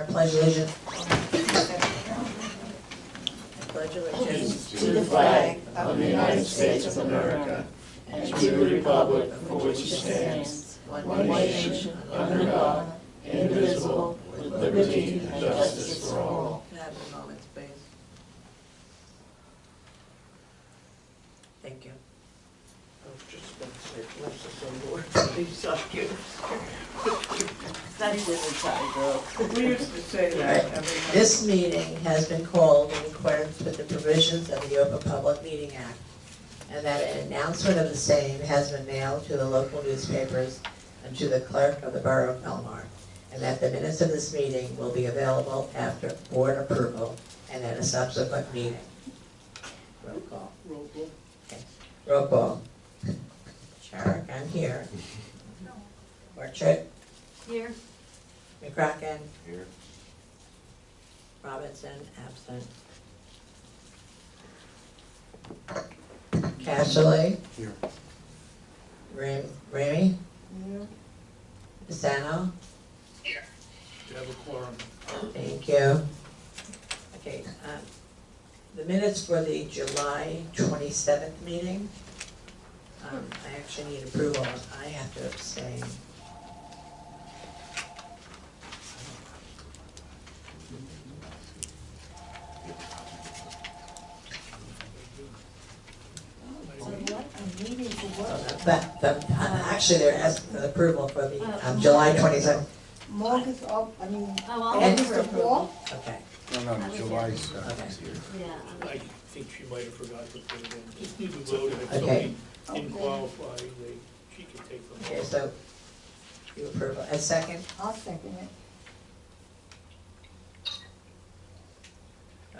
pledge allegiance. Pledge allegiance To the flag of the United States of America and to the republic for which it stands, one nation, under God, indivisible, with liberty and justice for all. Can I have a moment, please? Thank you. I was just going to say, bless us, O Lord, please suck you. That's inside, girl. We used to say that every night. This meeting has been called in accordance with the provisions of the Open Public Meeting Act, and that an announcement of the same has been mailed to the local newspapers and to the clerk of the Borough of Belmar, and that the minutes of this meeting will be available after board approval and at a subsequent meeting. Roll call. Roll call. Okay. Roll call. Sharrock, I'm here. Orchard. Here. McCracken. Here. Robinson, absent. Cashley. Here. Ramey. Pisano. You have a quorum. Thank you. Okay, the minutes for the July 27th meeting. I actually need approval. I have to abstain. Actually, they're asking for the approval for the July 27th. August, I mean, Oh, And- August the 4th? Okay, No, July Okay. 7th here. Yeah. I think she might have forgot to put it in. Just need to vote, and if Okay. somebody didn't qualify, she can take them okay, off. so you approve. A second? I'll second it.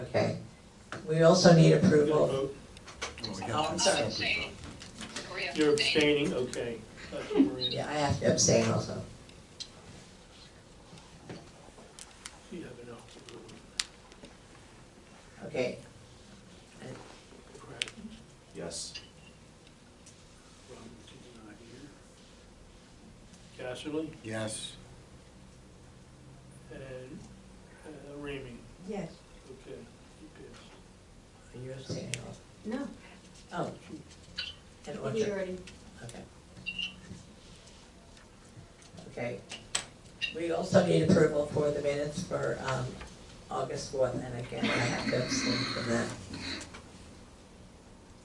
Okay. We also need You gonna approval. vote? Oh, I'm sorry. You're abstaining, okay. That's Maria. Yeah, I have to abstain also. You have enough. Okay, Correct. Yes. Robinson's not here. Casserly Yes. and Ramey. Yes. Okay, you passed. are you abstaining also? No, Oh, and he Orchard. already. Okay. Okay. We also need approval for the minutes for August 4th, and again, I have to abstain from that.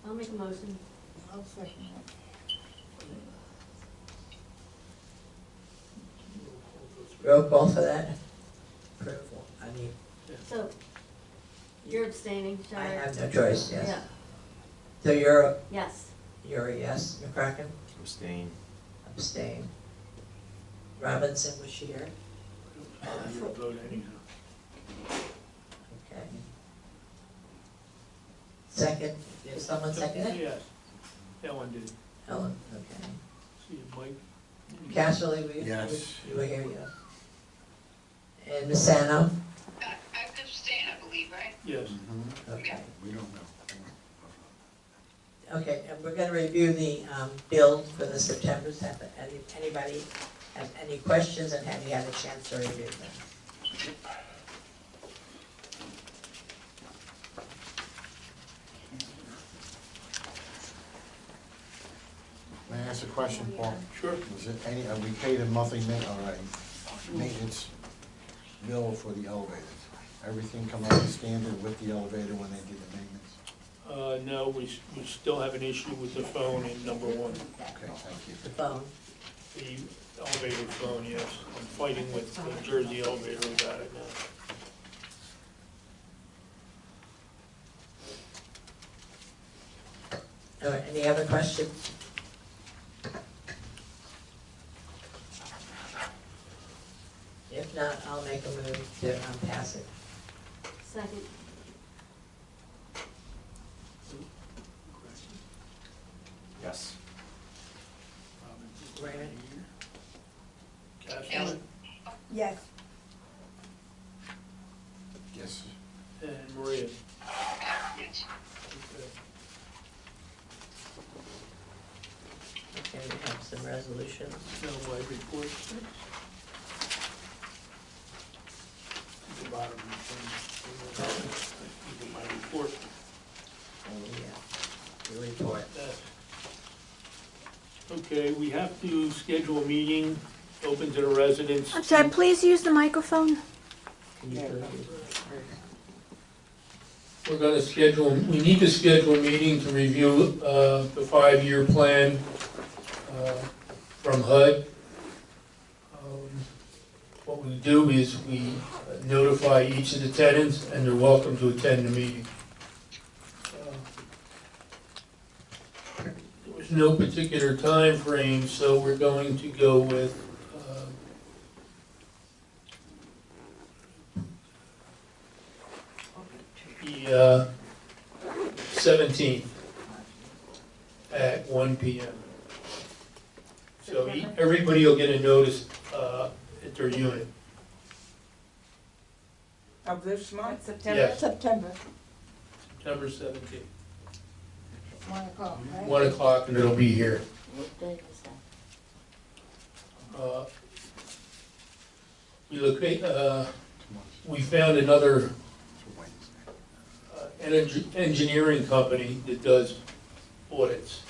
I'll make a motion. I'll second it. Roll call for that? Approval, I mean, So, you're abstaining, I Shire? have no choice, yes. Yeah, So you're yes. a yes, McCracken? Abstain. Abstain. Robinson, was she here? You're a vote anyhow. Okay. Second, did someone second it? Yes. Ellen did. Ellen, okay. See, Mike? Casserly, were you? Yes. You were here, yes. And Misano? I abstain, I believe, right? Yes. Okay. We don't know. Okay, and we're gonna review the bill for the September's. Have anybody have any questions, and have you had a chance to review them? May I ask a question, Paul? Sure. Was it any, we paid a monthly maintenance bill for the elevators? Everything come out standard with the elevator when they did the maintenance? No, we still have an issue with the phone in number one. Okay, thank you. The phone? The elevator phone, yes. I'm fighting with the Jersey elevator about it now. All right, any other questions? If not, I'll make a move to pass it. Second. Yes. Robinson, Raymond? Casserly Yes. Yes. and Maria. Yes. Okay. Okay, we have some resolutions. Now, my report. bottom. Even my report. Oh, yeah. The report. Okay, we have to schedule a meeting open to the residents. I'm sorry, please use the microphone. We're gonna schedule, we need to schedule a meeting to review the 5-year plan from HUD. What we do is we notify each of the tenants, and they're welcome to attend the meeting. There was no particular time frame, so we're going to go with the 17th at 1 p.m. So everybody will get a notice at their unit. Of this month? Yes, September, September 17th, 1 o'clock, right? 1 o'clock, and it'll be here. What day is that? We locate, we found another engineering company that does audits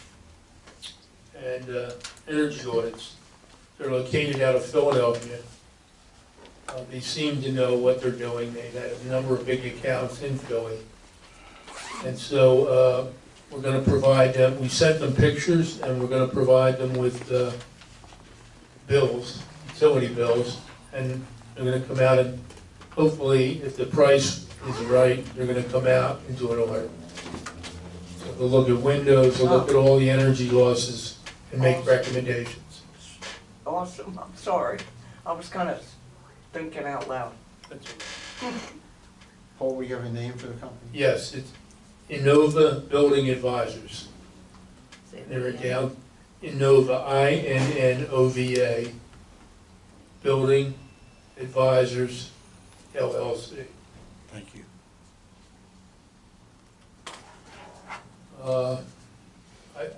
and energy audits. They're located out of Philadelphia. They seem to know what they're doing. They've had a number of big accounts in Philly. And so we're going to provide them, we sent them pictures, and we're going to provide them with bills, utility bills, and they're going to come out and hopefully, if the price is right, they're going to come out and do an audit. So they'll look at windows, they'll look at all the energy losses, and make recommendations. Awesome, I'm sorry. I was kind of thinking out loud. That's all right. Paul, we have a name for the company? Yes, it's Innova Building Advisors. Say that They're again. down, Innova, INNOVA, Building Advisors, LLC. Thank you.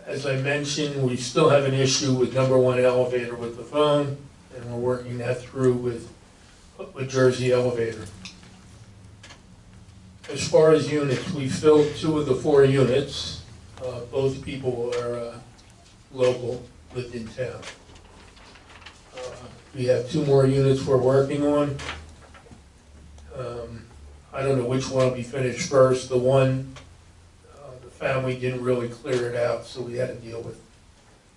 As I mentioned, we still have an issue with number 1 elevator with the phone, and we're working that through with Jersey Elevator. As far as units, we filled 2 of the 4 units. Both people are local, lived in town. We have 2 more units we're working on. I don't know which one will be finished first. The one, the family didn't really clear it out, so we had to deal with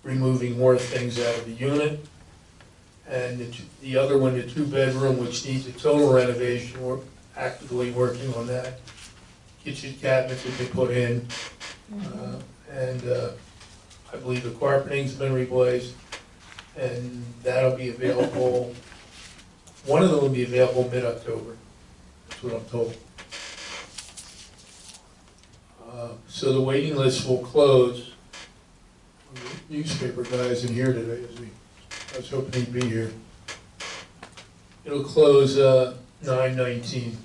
removing more things out of the unit. And the other one, the 2-bedroom, which needs a total renovation, we're actively working on that. Kitchen cabinets have been put in, and I believe the carpeting's been replaced, and that'll be available, one of them will be available mid-October. That's what I'm told. So the waiting list will close. The newspaper guy isn't here today, is he? I was hoping he'd be here. It'll close 9/19,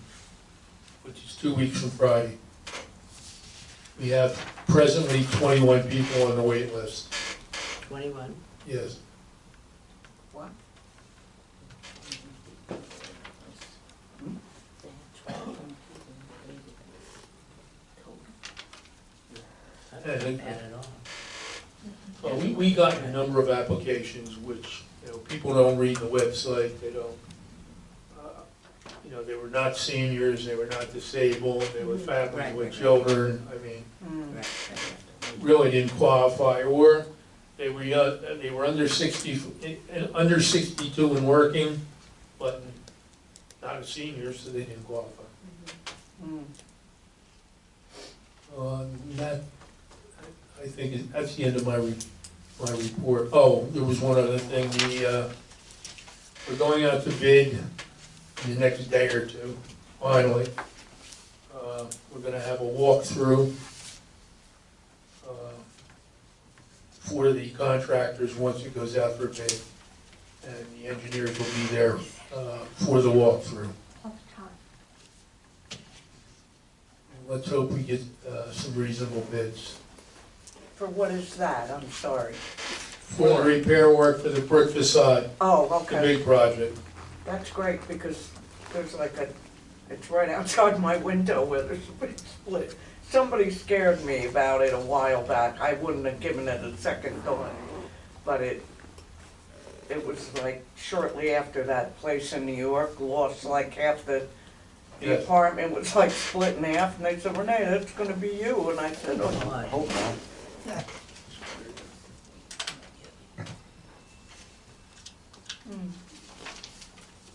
which is 2 weeks from Friday. We have presently 21 people on the wait list. 21. Yes. What? That's not bad at all. Well, we got a number of applications which, people don't read the website, they don't, they were not seniors, they were not disabled, they were families Right, with right, right. children, Mm. Right, really didn't qualify, or they were under 60, under 62 and working, but not a senior, so they didn't qualify. Mm. That, I think, that's the end of my report. Oh, there was one other thing, we're going out to bid in the next day or two, finally. We're gonna have a walkthrough for the contractors once it goes out for bid, and the engineers will be there for the walkthrough. Let's hope we get some reasonable bids. For what is that? I'm sorry. For the repair work for the brick facade, Oh, the okay. big project. That's great because there's like a It's right outside my window where there's a big split. Somebody scared me about it a while back. I wouldn't have given it a second thought. But it was like shortly after that place in New York lost like half the Yes. apartment was like split in half, and they said, Renee, that's gonna be you, and I said, oh. I hope not.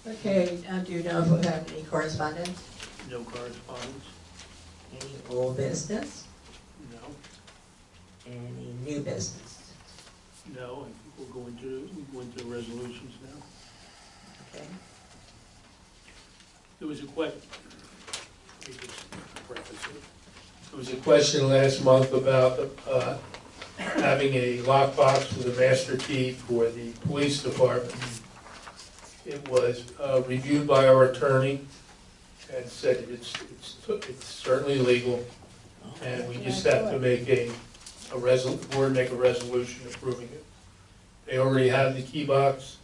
Okay, do you know if we have any correspondence? No correspondence? Any old business? No. Any new business? No, I think we'll go into resolutions now. Okay. There was a There was a question last month about having a lockbox with a master key for the police department. It was reviewed by our attorney and said it's certainly legal, and we just have to make board make a resolution approving it. They already have the key box,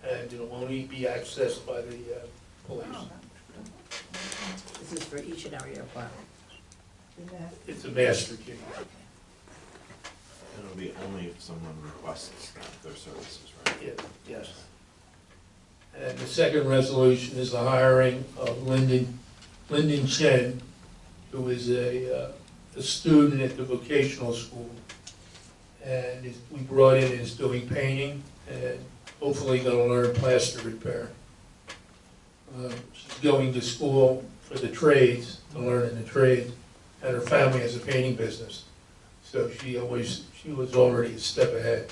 and it'll only be accessed by the police. This is for each and every apartment. It's a master key. It'll be only if someone requests their services, right? Yeah, yes. And the second resolution is the hiring of Lyndon Chen, who is a student at the vocational school. And we brought in, is doing painting and hopefully gonna learn plaster repair. She's going to school for the trades, to learn in the trades, and her family has a painting business. So she was already a step ahead.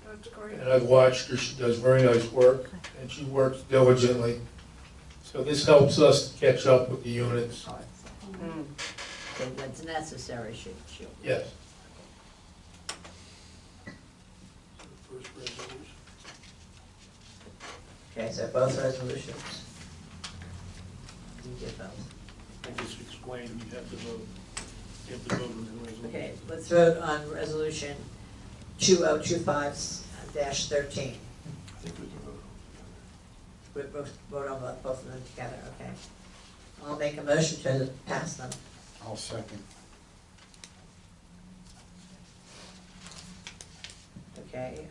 That's great. And I've watched her, she does very nice work, and she works diligently. So this helps us to catch up with the units. Mm. So what's necessary, she'll. Yes. First resolution. Okay, so both resolutions. You get both. I just explained, you have to vote. You have to vote on the resolution. Okay, let's vote on resolution 2025-13. I think we can vote We vote on both of them together, okay? I'll make a motion to pass them. I'll second. Okay,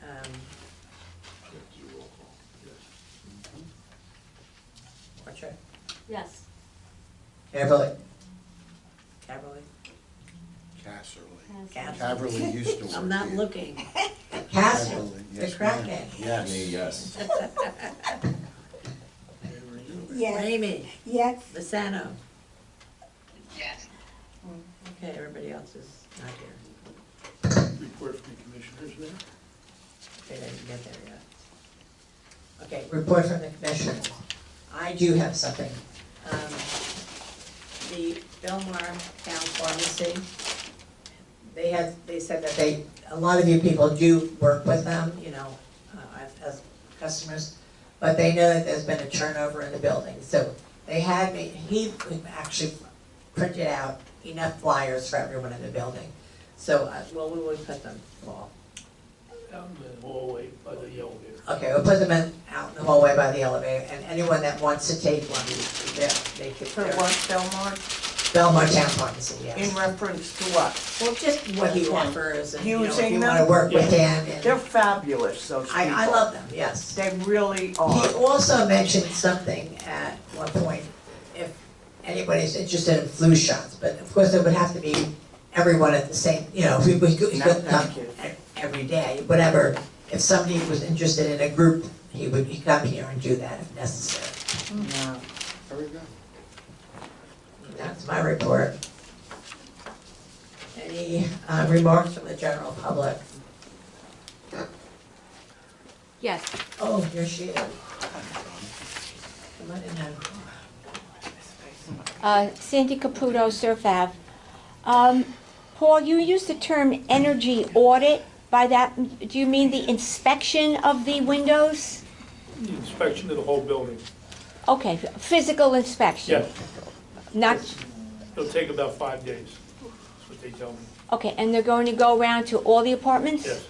what's your, Yes. Caverly? Caverly? Casserly. Caverly used to work I'm not here. looking. Castle, Caverly, the yes, crack ma'am. egg. me, Yes. yes. Yes, Ramey, yes, Lozano. Yes. Okay, everybody else is not here. Report from the commissioners now. Okay, they didn't get there yet. Okay, report from the commissioners. I do have something. The Belmar Town Pharmacy, they said that a lot of you people do work with them, you know, as customers, but they know that there's been a turnover in the building. So they had me, he actually printed out enough flyers for everyone in the building. So, well, we would put them, Paul. Out in the hallway by the elevator. Okay, we'll put them out in the hallway by the elevator, and anyone that wants to take one, they could. For what, Belmar? Belmar Town Pharmacy, yes. In reference to what? Well, just what he offers, and, you know, if Using you them? wanna work with him, They're and fabulous, those people. I love them, yes. They really He are. also mentioned something at one point, if anybody's interested in flu shots, but of course it would have to be everyone at the same, you know, we couldn't No, come thank you. every day, whatever. If somebody was interested in a group, he'd come here and do that if necessary. Yeah. Very good. That's my report. Any remarks from the general public? Yes. Oh, here she is. Come on in now. Sandy Caputo, Surf Ave. Paul, you used the term energy audit. By that, do you mean the inspection of the windows? The inspection of the whole building. Okay, physical inspection. Yes, Not, it'll take about 5 days, that's what they tell me. okay, and they're going to go around to all the apartments? Yes,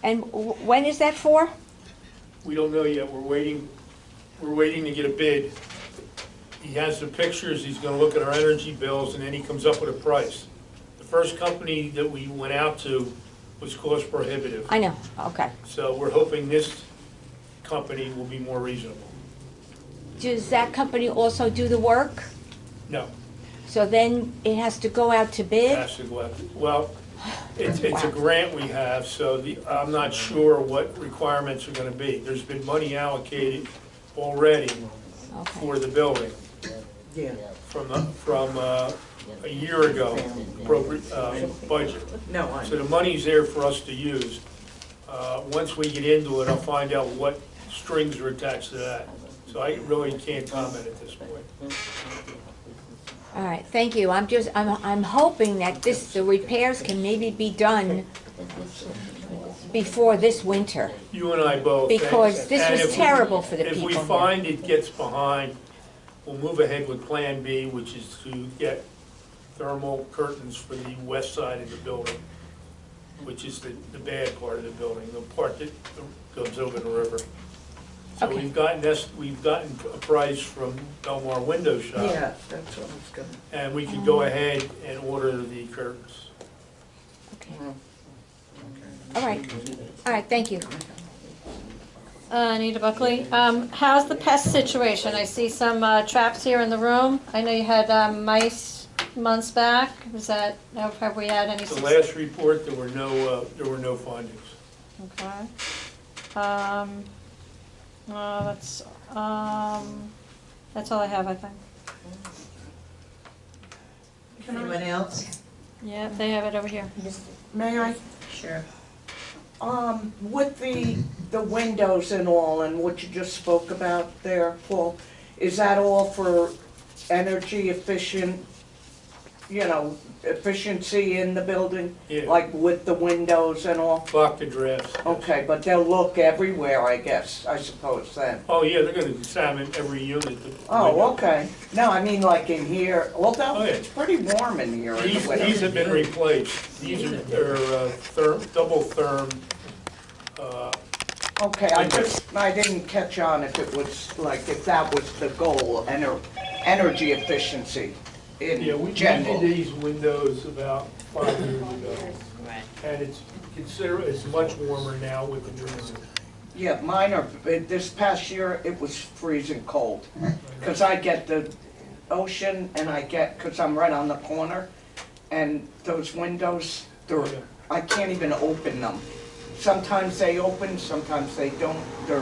And when is that for? we don't know yet, we're waiting we're waiting to get a bid. He has the pictures, he's gonna look at our energy bills, and then he comes up with a price. The first company that we went out to was cost prohibitive. I know, okay. So we're hoping this company will be more reasonable. Does that company also do the work? No, So then it has to go out to it bid? has to go out. Well, it's a Wow. grant we have, so I'm not sure what requirements are gonna be. There's been money allocated already Okay. for the building. Yeah. From a year ago budget. No, I So the money's there for us to use. Once we get into it, I'll find out what strings are attached to that. So I really can't comment at this point. All right, thank you. I'm hoping that the repairs can maybe be done before this winter, You and I both. because this And was if we- terrible for the people If we here. find it gets behind, we'll move ahead with Plan B, which is to get thermal curtains for the west side of the building, which is the bad part of the building, the part that goes over the river. So Okay. we've gotten a price from Belmar Window Shop. Yeah, that's what I was gonna. And we could go ahead and order the curtains. Okay. All right, thank you. Anita Buckley, how's the pest situation? I see some traps here in the room. I know you had mice months back. Have we had any? The last report, there were no findings. Okay. That's all I have, I think. Anyone else? Yeah, they have it over here. May I? Sure. With the windows and all, and what you just spoke about there, Paul, is that all for energy efficient, efficiency in the building? Yeah. Like with the windows and all? Block the drafts. Okay, but they'll look everywhere, I suppose then? Oh, yeah, they're gonna examine every unit. Oh, okay. No, I mean like in here, although Oh, yeah. it's pretty warm in here in the winter. These have been replaced. These are double therm. Okay, I didn't catch on if it was, like, if that was the goal, energy efficiency Yeah, we in general. did these windows about 5 years ago. Right. And it's much warmer now with the new ones. Yeah, mine are, this past year, it was freezing cold. Because I get the ocean and because I'm right on the corner, and those windows, I can't even open them. Sometimes they open, sometimes they don't. They're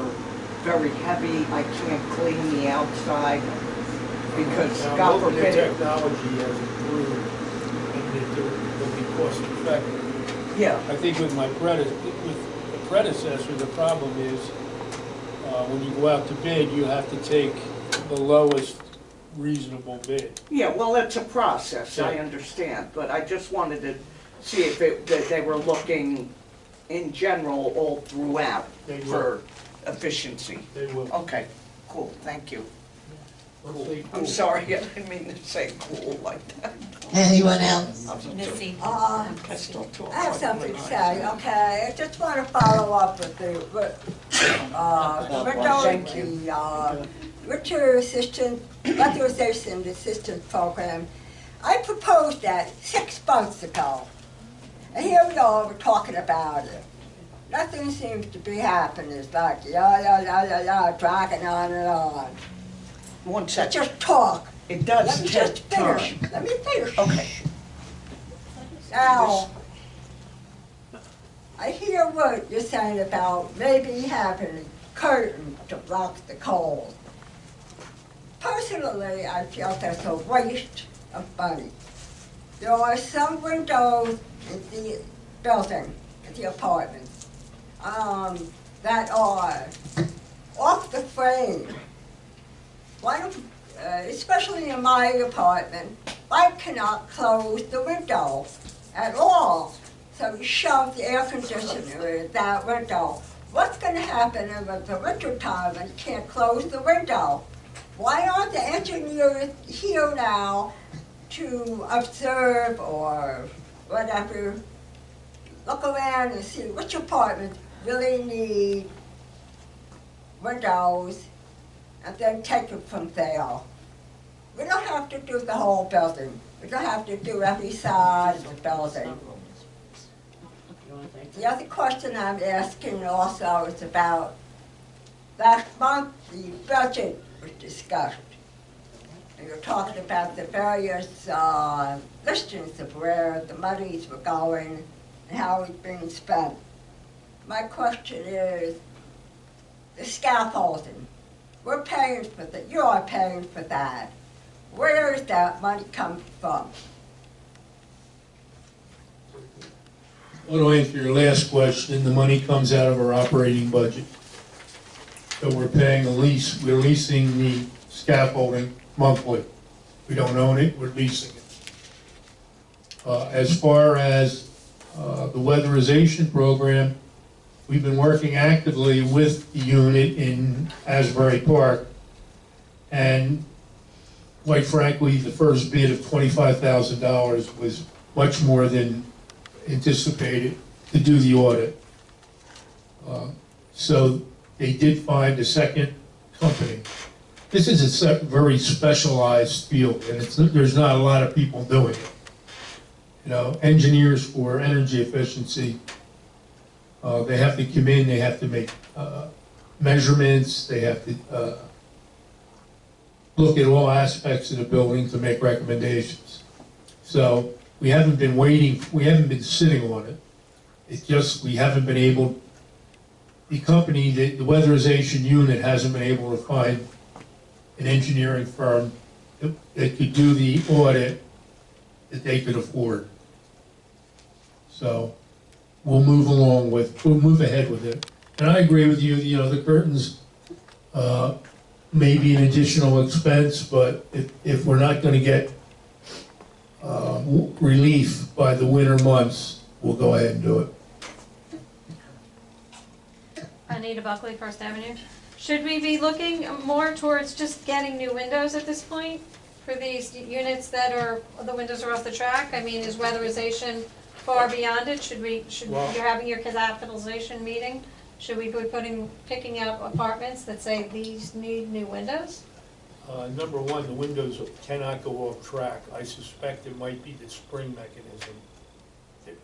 very heavy. I can't clean the outside because, Now, God hopefully forbid, the technology has improved and that they'll be cost effective. yeah, I think with the predecessor, the problem is, when you go out to bid, you have to take the lowest reasonable bid. yeah, well, it's a process, I Yeah. understand, but I just wanted to see if that they were looking in general all throughout They will. for efficiency. They will. Okay, cool, thank you. Once they- I'm sorry, I didn't mean to say cool like that. Anyone else? I still talk I have like something my to eyes. say, okay? I just want to follow up with the Thank you. winter assistant, weatherization assistance program. I proposed that 6 months ago. And here we are, we're talking about it. Nothing seems to be happening. It's like, dragging on and on. One Let's second, just talk. it does Let me just take time. finish. Let me finish. Okay. Now, I hear what you're saying about maybe having a curtain to block the cold. Personally, I feel that's a waste of money. There are some windows in the building, in the apartments, that are off the frame. Especially in my apartment, I cannot close the window at all. So we shove the air conditioner in that window. What's going to happen in the winter time when you can't close the window? Why aren't the engineers here now to observe or whatever, look around and see which apartments really need windows and then take it from there. We don't have to do the whole building. We don't have to do every side of the building. The other question I'm asking also is about last month, the budget was discussed. And you're talking about the various listings of where the monies were going and how it's being spent. My question is, the scaffolding, we're paying for that, you are paying for that. Where is that money coming from? Well, to answer your last question, the money comes out of our operating budget. So we're paying a lease, we're leasing the scaffolding monthly. We don't own it, we're leasing it. As far as the weatherization program, we've been working actively with the unit in Asbury Park. And quite frankly, the first bid of $25,000 was much more than anticipated to do the audit. So they did find a second company. This is a very specialized field, and there's not a lot of people doing it. You know, engineers for energy efficiency, they have to come in, they have to make measurements, they have to look at all aspects of the building to make recommendations. So we haven't been waiting, we haven't been sitting on it. It's just we haven't been able, the company, the weatherization unit hasn't been able to find an engineering firm that could do the audit that they could afford. So we'll move ahead with it. And I agree with you, you know, the curtains may be an additional expense, but if we're not gonna get relief by the winter months, we'll go ahead and do it. Anita Buckley, First Avenue. Should we be looking more towards just getting new windows at this point for these units that are, the windows are off the track? I mean, is weatherization far beyond it? Well, you're having your capitalization meeting, should we be picking out apartments that say these need new windows? Number one, the windows cannot go off track. I suspect it might be the spring mechanism that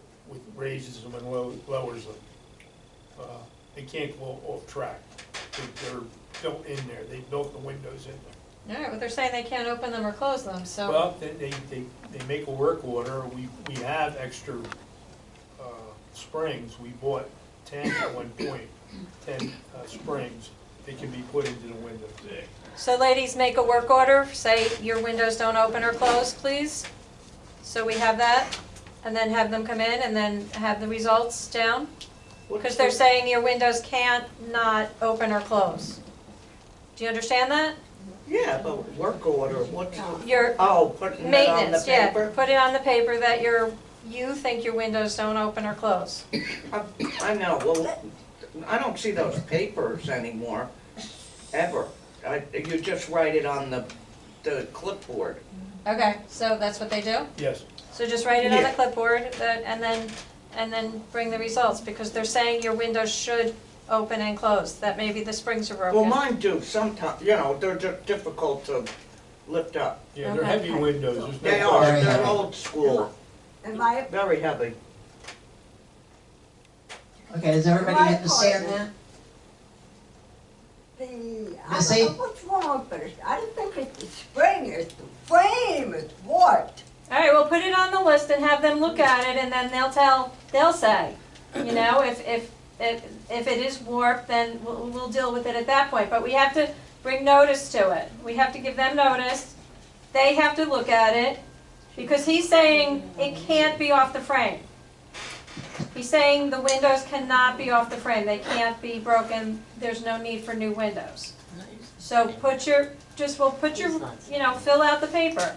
raises them and lowers them. They can't go off track. They're built in there. They built the windows in there. All right, but they're saying they can't open them or close them, so. Well, they make a work order. We have extra springs. We bought 10 at one point, 10 springs that can be put into the windows. So ladies, make a work order, say your windows don't open or close, please. So we have that, and then have them come in and then have the results down. Because they're saying your windows can't not open or close. Do you understand that? Yeah, but work order, what's, Your putting it on the maintenance, yeah, paper? put it on the paper that you think your windows don't open or close. I know, well, I don't see those papers anymore, ever. You just write it on the clipboard. Okay, so that's what they do? Yes. So just write it on the Yeah. clipboard and then bring the results, because they're saying your windows should open and close, that maybe the springs are broken. Well, mine do sometimes, you know, they're just difficult to lift up. Yeah, they're Okay. heavy windows. There's no They are, question. they're old school, In my, very heavy. Okay, does everybody My understand that? I Missy? don't know what's wrong with it. I don't think it's the spring, it's the frame, it's warped. All right, well, put it on the list and have them look at it, and then they'll say, you know, if it is warped, then we'll deal with it at that point. But we have to bring notice to it. We have to give them notice. They have to look at it, because he's saying it can't be off the frame. He's saying the windows cannot be off the frame. They can't be broken. There's no need for new windows. So fill out the paper.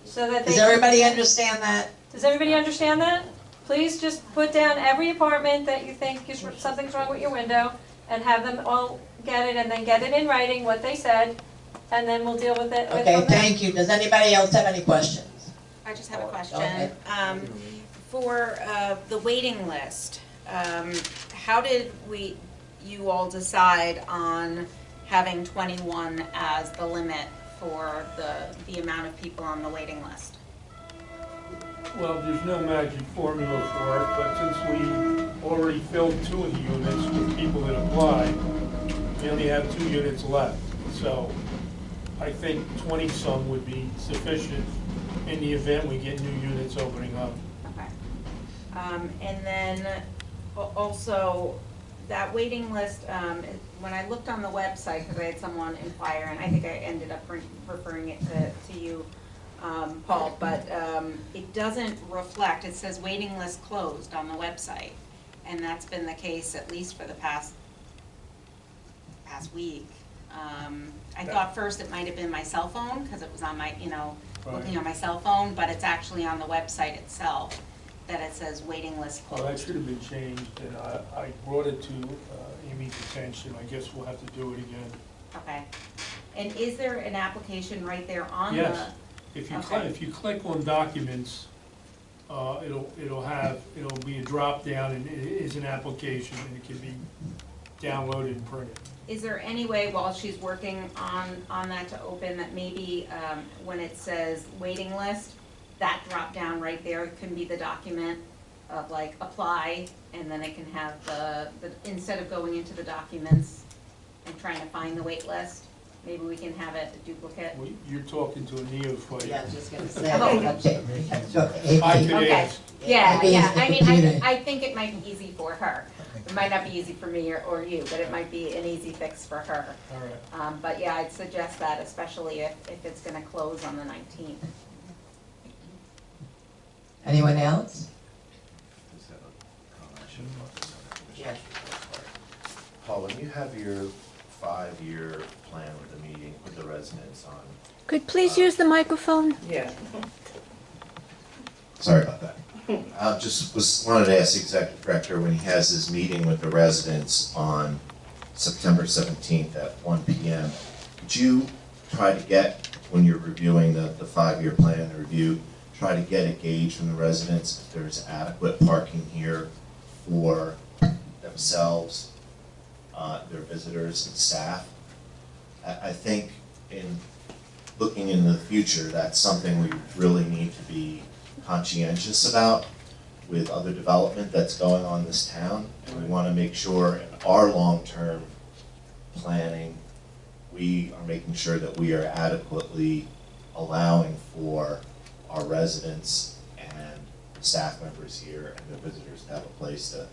So that Does they, everybody understand that? does everybody understand that? Please just put down every apartment that you think something's wrong with your window, and have them all get it, and then get it in writing what they said, and then we'll deal with it. Okay, thank you. Does anybody else have any questions? I just have a Go question. ahead. For the waiting list, how did you all decide on having 21 as the limit for the amount of people on the waiting list? Well, there's no magic formula for it, but since we already filled 2 of the units with people that applied, we only have 2 units left. So I think 20-some would be sufficient in the event we get new units opening up. Okay. And then also, that waiting list, when I looked on the website, because I had someone inquire, and I think I ended up referring it to you, Paul, but it doesn't reflect, it says waiting list closed on the website. And that's been the case at least for the past week. I thought first it might have been my cell phone, because it was on my, looking on my cell phone, but it's actually on the website itself that it says waiting list Well, that closed. should have been changed, and I brought it to Amy's attention. I guess we'll have to do it again. Okay. And is there an application right there on the? Yes. If you click on documents, it'll be a drop down, and it is an application, and it can be downloaded and printed. Is there any way, while she's working on that to open, that maybe when it says waiting list, that drop down right there can be the document of like apply, and then it can have the instead of going into the documents and trying to find the wait list, maybe we can have it a duplicate? Well, you're talking to a neophyte. Yeah, I was just gonna say. I could Okay. ask. Yeah, Maybe yeah, it's the I mean, computer. I think it might be easy for her. It might not be easy for me or you, but it might be an easy fix for her. All right. But yeah, I'd suggest that, especially if it's gonna close on the 19th. Anyone else? Just have a comment. I should have brought this up. Yes. Paul, when you have your 5-year plan with the meeting, with the residents on, Could please use the microphone? Yeah. sorry about that. Wanted to ask the executive director, when he has his meeting with the residents on September 17th at 1 p.m., could you try to get, when you're reviewing the 5-year plan, the review, try to get a gauge from the residents if there's adequate parking here for themselves, their visitors and staff? I think in looking into the future, that's something we really need to be conscientious about with other development that's going on in this town. And we want to make sure in our long-term planning, we are making sure that we are adequately allowing for our residents and staff members here and the visitors to have a place to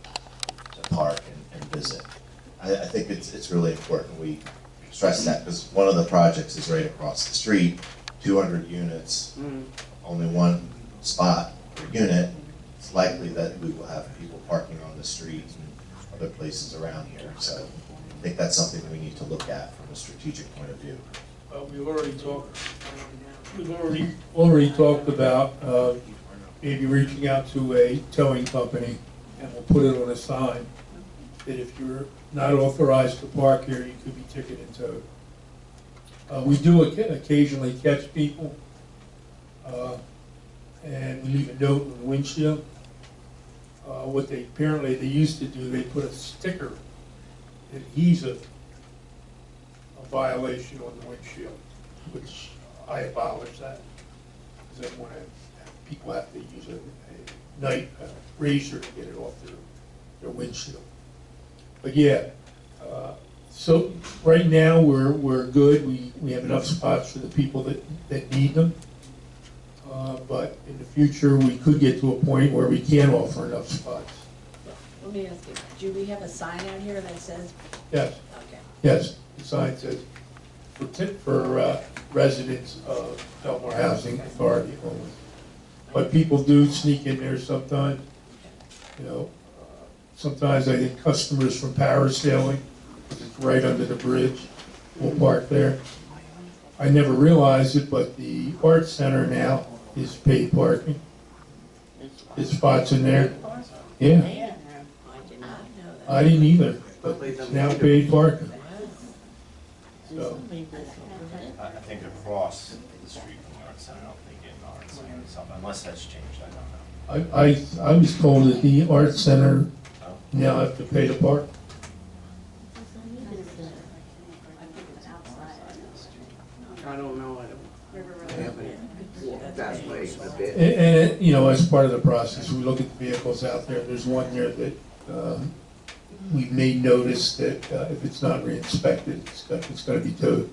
park and visit. I think it's really important we stress that, because one of the projects is right across the street, 200 units, only one spot per unit. It's likely that we will have people parking on the street and other places around here. So I think that's something that we need to look at from a strategic point of view. We've already talked about maybe reaching out to a towing company, and we'll put it on a sign that if you're not authorized to park here, you could be ticketed and towed. We do occasionally catch people, and we leave a note on the windshield. What they used to do, they put a sticker adhesive, a violation on the windshield, which I abolish that, because then when people have to use a knife, a razor to get it off their windshield. But yeah, so right now we're good. We have enough spots for the people that need them. But in the future, we could get to a point where we can't offer enough spots. Let me ask you, do we have a sign out here that says? Yes, Okay. yes, the sign says for residents of Belmar Housing Authority only. But people do sneak in there sometimes, sometimes I get customers from parasailing, because it's right under the bridge, will park there. I never realized it, but the art center now is paid parking. There's spots in there. Yeah, I did not know that. I didn't either, but it's now paid parking. So, I think across the street from the Art Center, I don't think in the Art Center or something, unless that's changed, I don't know. I was told that the art center now have to pay to park. I don't know, I haven't walked that way a bit. And, you know, as part of the process, we look at the vehicles out there. There's one there that we've made notice that if it's not re-inspected, it's going to be towed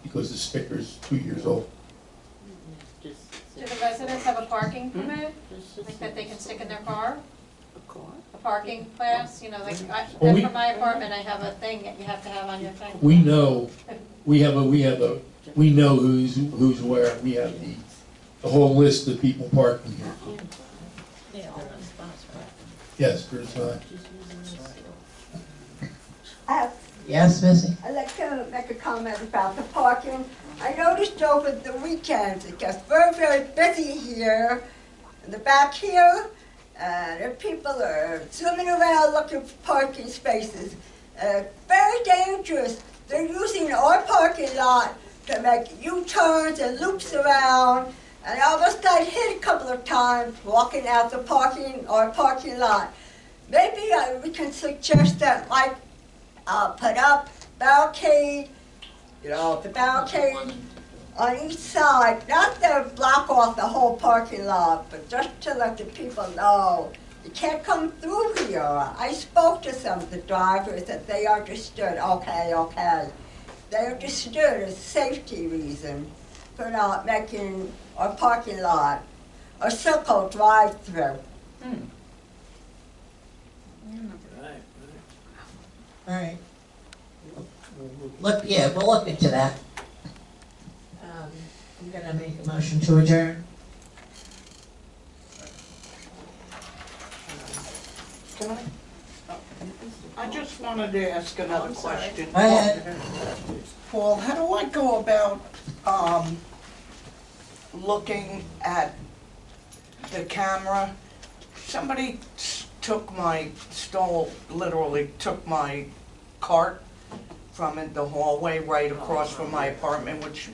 because the sticker's 2 years old. Do the residents have a parking permit, like that they can stick in their car? A parking pass, you know, like, Well, we- for my apartment, I have a thing that you have to have on your thing. We know, we know who's where. We have the whole list of people parking here. Yeah, they're on spots, right? Yes, there's Yes, Missy? I'd like to make a comment about the parking. I noticed over the weekends, it gets very, very busy here, in the back here, and people are swimming around looking for parking spaces. Very dangerous. They're using our parking lot to make U-turns and loops around, and I almost got hit a couple of times walking out the our parking lot. Maybe we can suggest that, like, put up barricade, the barricade on each side, not to block off the whole parking lot, but just to let the people know you can't come through here. I spoke to some of the drivers and they understood, okay. They understood a safety reason for not making our parking lot a circle drive-through. All right. We'll look into that. I'm gonna make a motion to adjourn. Can I just wanted to ask another question. Go ahead. Paul, how do I go about, looking at the camera? Somebody literally took my cart from the hallway right across from my apartment, which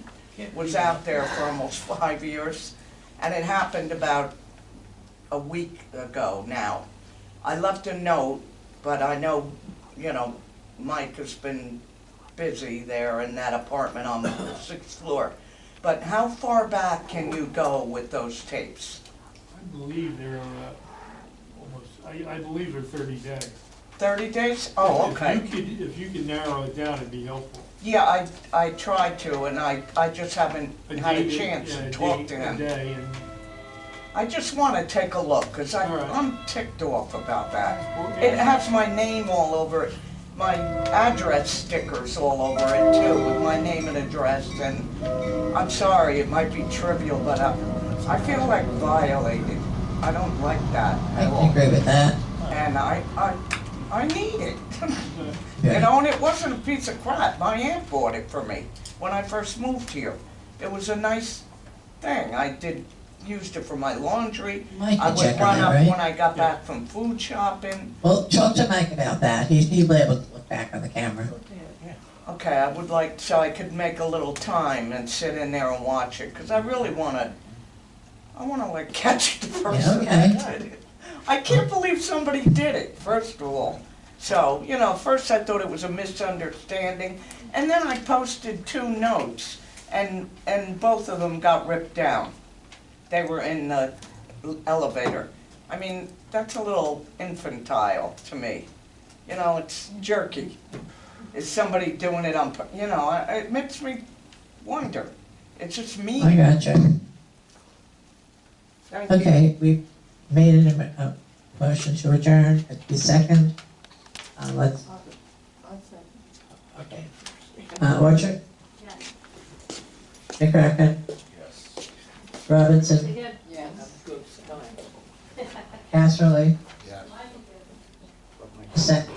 was out there for almost 5 years. And it happened about a week ago now. I left a note, but I know, Mike has been busy there in that apartment on the 6th floor. But how far back can you go with those tapes? I believe they're I believe they're 30 days. 30 days? Oh, okay. If you could narrow it down, it'd be helpful. Yeah, I tried to, and I just haven't had a chance to talk to him. I just want to take a look, because I'm ticked off about that. It has my name all over it, my address stickers all over it too, with my name and address, and I'm sorry, it might be trivial, but I feel like violated. I don't like that I at all. can agree with that. And I need it. And it wasn't a piece of crap. My aunt bought it for me when I first moved here. It was a nice thing. I used it for my laundry. Mike I can would check on run that, up right? when I got back from food shopping. Well, talk to Mike about that. He'll be able to look back on the camera. Okay, I would like, so I could make a little time and sit in there and watch it, because I really want to, like catch the person that did it. I can't believe somebody did it, first of all. So, first I thought it was a misunderstanding, and then I posted 2 notes, and both of them got ripped down. They were in the elevator. I mean, that's a little infantile to me. It's jerky. Is somebody doing it on, it makes me wonder. It's just mean. I gotcha. Thank you. Okay, we've made a motion to adjourn. The second. Let's. Okay. Orchard? Yes. McCracken? Yes. Robinson? Yes. Casserly? Yes. Second.